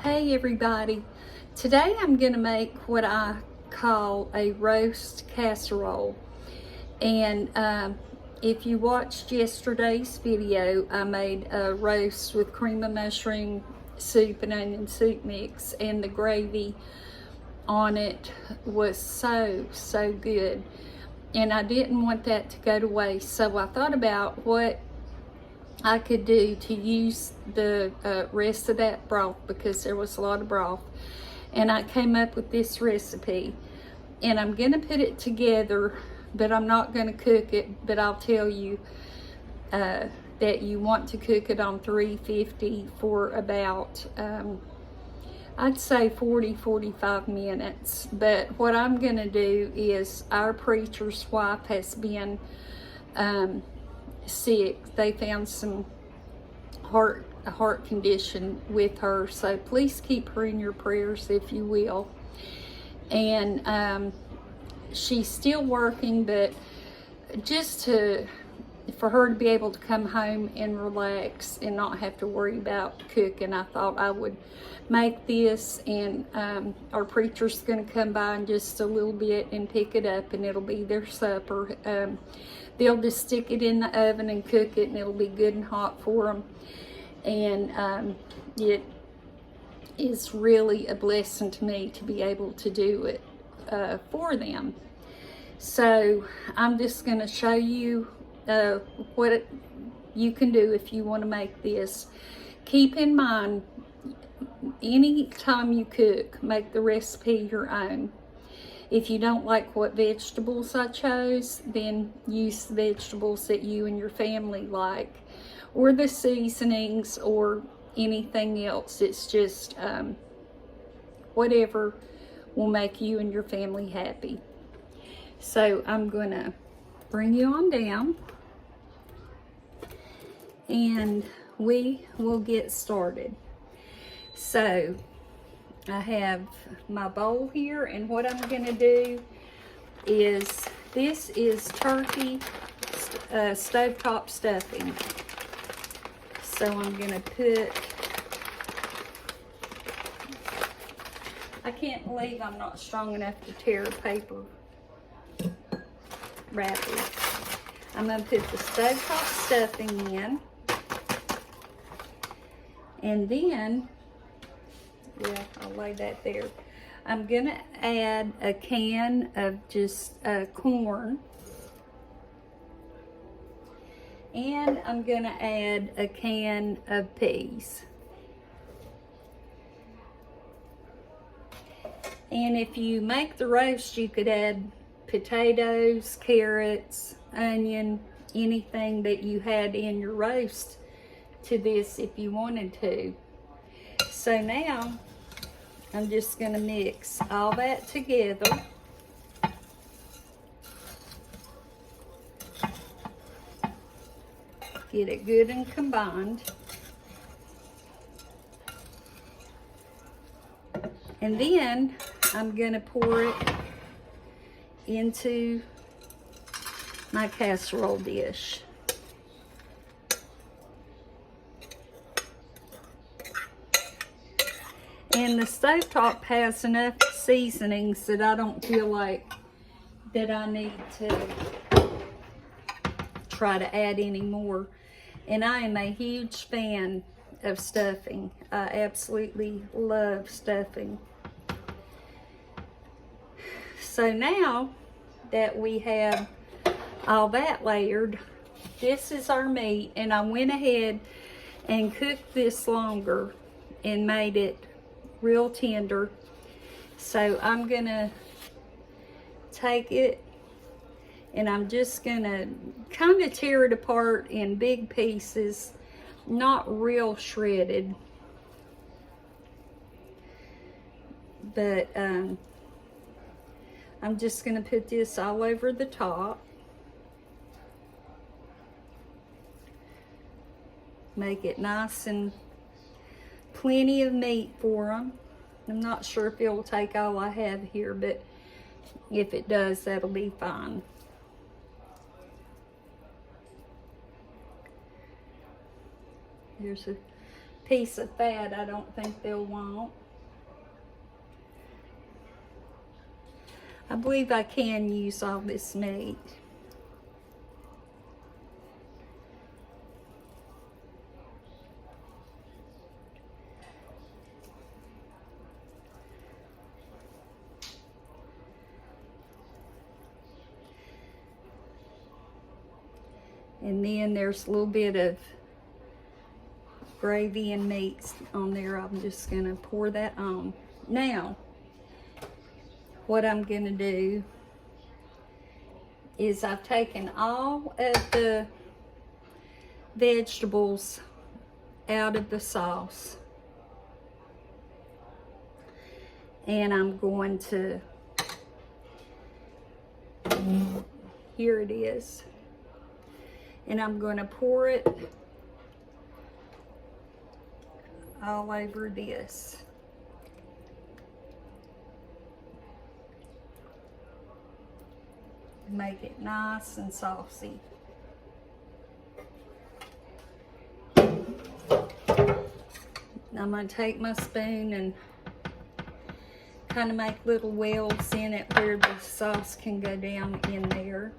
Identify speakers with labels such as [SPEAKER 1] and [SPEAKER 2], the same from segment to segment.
[SPEAKER 1] Hey everybody, today I'm going to make what I call a roast casserole. And if you watched yesterday's video, I made a roast with cream of mushroom soup and onion soup mix, and the gravy on it was so good. And I didn't want that to go to waste, so I thought about what I could do to use the rest of that broth, because there was a lot of broth, and I came up with this recipe. And I'm gonna put it together, but I'm not gonna cook it, but I'll tell you that you want to cook it on 350 for about I'd say 40-45 minutes. But what I'm gonna do is, our preacher's wife has been sick. They found some heart condition with her, so please keep her in your prayers if you will. And she's still working, but just for her to be able to come home and relax and not have to worry about cooking, I thought I would make this. And our preacher's going to come by in just a little bit and pick it up, and it'll be their supper. They'll just stick it in the oven and cook it, and it'll be good and hot for them. And it is really a blessing to me to be able to do it for them. So I'm just going to show you what you can do if you want to make this. Keep in mind, any time you cook, make the recipe your own. If you don't like what vegetables I chose, then use the vegetables that you and your family like, or the seasonings, or anything else. It's just whatever will make you and your family happy. So I'm going to bring you on down, and we will get started. So I have my bowl here, and what I'm going to do is, this is turkey stovetop stuffing. So I'm going to put, I can't believe I'm not strong enough to tear a paper wrapper. I'm going to put the stovetop stuffing in, and then, yeah, I'll lay that there. I'm going to add a can of just corn. And I'm going to add a can of peas. And if you make the roast, you could add potatoes, carrots, onion, anything that you had in your roast to this if you wanted to. So now I'm just going to mix all that together. Get it good and combined. And then I'm going to pour it into my casserole dish. And the stovetop has enough seasonings that I don't feel like that I need to try to add any more. And I am a huge fan of stuffing. I absolutely love stuffing. So now that we have all that layered, this is our meat, and I went ahead and cooked this longer and made it real tender. So I'm gonna take it, and I'm just gonna kind of tear it apart in big pieces, not real shredded, but I'm just gonna put this all over the top. Make it nice and plenty of meat for them. I'm not sure if it will take all I have here, but if it does, that'll be fine. Here's a piece of fat I don't think they'll want. I believe I can use all this meat. And then there's a little bit of gravy and meats on there. I'm just gonna pour that on. Now, what I'm gonna do is I've taken all of the vegetables out of the sauce. And I'm going to, here it is. And I'm going to pour it all over this. Make it nice and saucy. I'm going to take my spoon and kind of make little wells in it where the sauce can go down in there.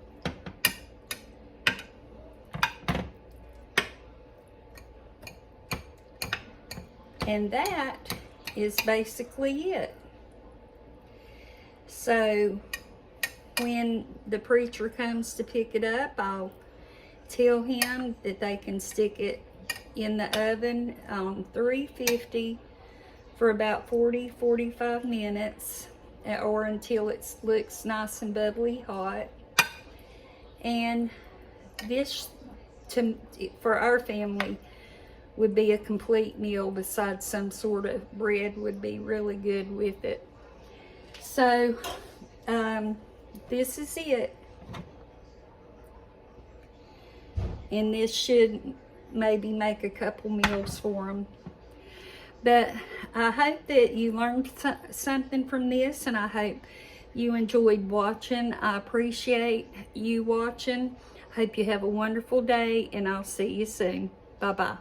[SPEAKER 1] And that is basically it. So when the preacher comes to pick it up, I'll tell him that they can stick it in the oven on 350 for about 40-45 minutes, or until it looks nice and bubbly hot. And this, for our family, would be a complete meal. Besides some sort of bread would be really good with it. So this is it, and this should maybe make a couple meals for them. But I hope that you learned something from this, and I hope you enjoyed watching. I appreciate you watching. Hope you have a wonderful day, and I'll see you soon. Bye-bye.